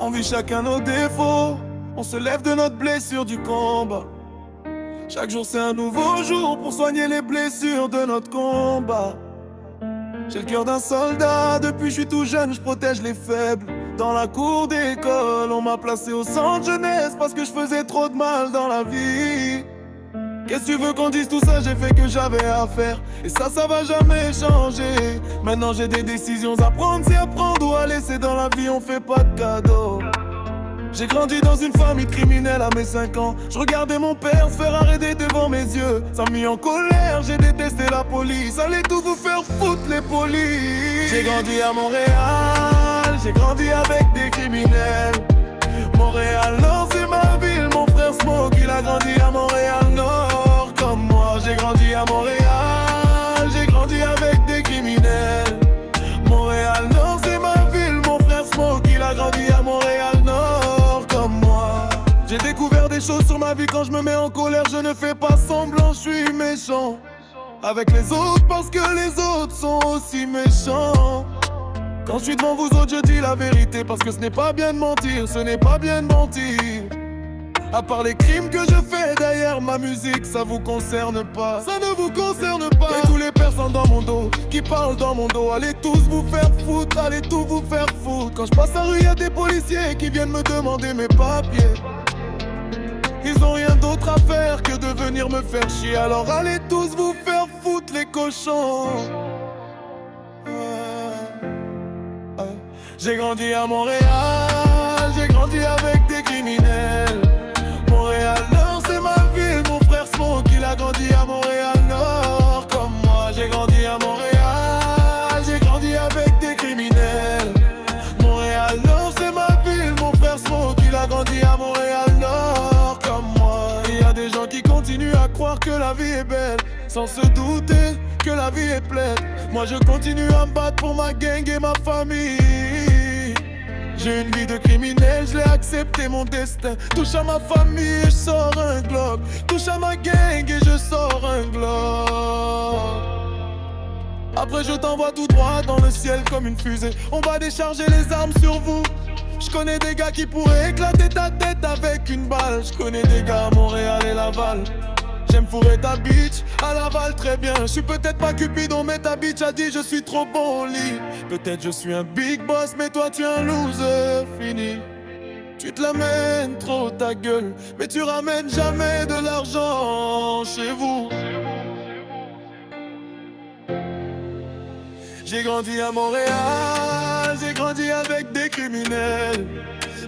On vit chacun nos défauts, on se lève de notre blessure du combat. Chaque jour c'est un nouveau jour pour soigner les blessures de notre combat. J'ai le cœur d'un soldat, depuis je suis tout jeune, je protège les faibles. Dans la cour d'école, on m'a placé au centre jeunesse parce que je faisais trop de mal dans la vie. Qu'est-ce que tu veux qu'on dise tout ça, j'ai fait que j'avais à faire. Et ça va jamais changer. Maintenant j'ai des décisions à prendre, c'est à prendre ou à laisser. Dans la vie on fait pas de cadeaux. J'ai grandi dans une famille criminelle à mes 5 ans. Je regardais mon père se faire arrêter devant mes yeux. Ça m'a mis en colère, j'ai détesté la police. Allez tous vous faire foutre les polices. J'ai grandi à Montréal, j'ai grandi avec des criminels. Montréal Nord c'est ma ville, mon frère Smoke il a grandi à Montréal Nord. Comme moi j'ai grandi à Montréal, j'ai grandi avec des criminels. Montréal Nord c'est ma ville, mon frère Smoke il a grandi à Montréal Nord. Comme moi j'ai découvert des choses sur ma vie. Quand je me mets en colère je ne fais pas semblant, je suis méchant avec les autres parce que les autres sont aussi méchants. Quand je suis devant vous autres, je dis la vérité parce que ce n'est pas bien de mentir, ce n'est pas bien de mentir. À part les crimes que je fais derrière ma musique, ça vous concerne pas, ça ne vous concerne pas. Et tous les personnes dans mon dos, qui parlent dans mon dos, allez tous vous faire foutre, allez tous vous faire foutre. Quand je passe la rue, y'a des policiers qui viennent me demander mes papiers. Ils ont rien d'autre à faire que de venir me faire chier. Alors allez tous vous faire foutre les cochons. J'ai grandi à Montréal, j'ai grandi avec des criminels. Montréal Nord c'est ma ville, mon frère Smoke il a grandi à Montréal Nord. Comme moi j'ai grandi à Montréal, j'ai grandi avec des criminels. Montréal Nord c'est ma ville, mon frère Smoke il a grandi à Montréal Nord. Comme moi, il y a des gens qui continuent à croire que la vie est belle, sans se douter que la vie est pleine. Moi je continue à me battre pour ma gang et ma famille. J'ai une vie de criminel, je l'ai accepté mon destin. Touche à ma famille et je sors un Glock. Touche à ma gang et je sors un Glock. Après je t'envoie tout droit dans le ciel comme une fusée. On va décharger les armes sur vous. Je connais des gars qui pourraient éclater ta tête avec une balle. Je connais des gars à Montréal et Laval. J'aime fourrer ta bitch à Laval, très bien. Je suis peut-être pas Cupidon mais ta bitch a dit je suis trop bon au lit. Peut-être je suis un big boss mais toi tu es un loser fini. Tu te l'amènes trop ta gueule, mais tu ramènes jamais de l'argent chez vous. J'ai grandi à Montréal, j'ai grandi avec des criminels.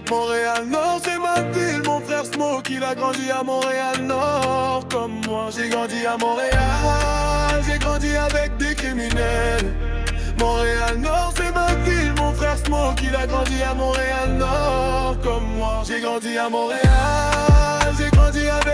Montréal Nord c'est ma ville, mon frère Smoke il a grandi à Montréal Nord. Comme moi j'ai grandi à Montréal, j'ai grandi avec des criminels. Montréal Nord c'est ma ville, mon frère Smoke il a grandi à Montréal Nord. Comme moi j'ai grandi à Montréal, j'ai grandi avec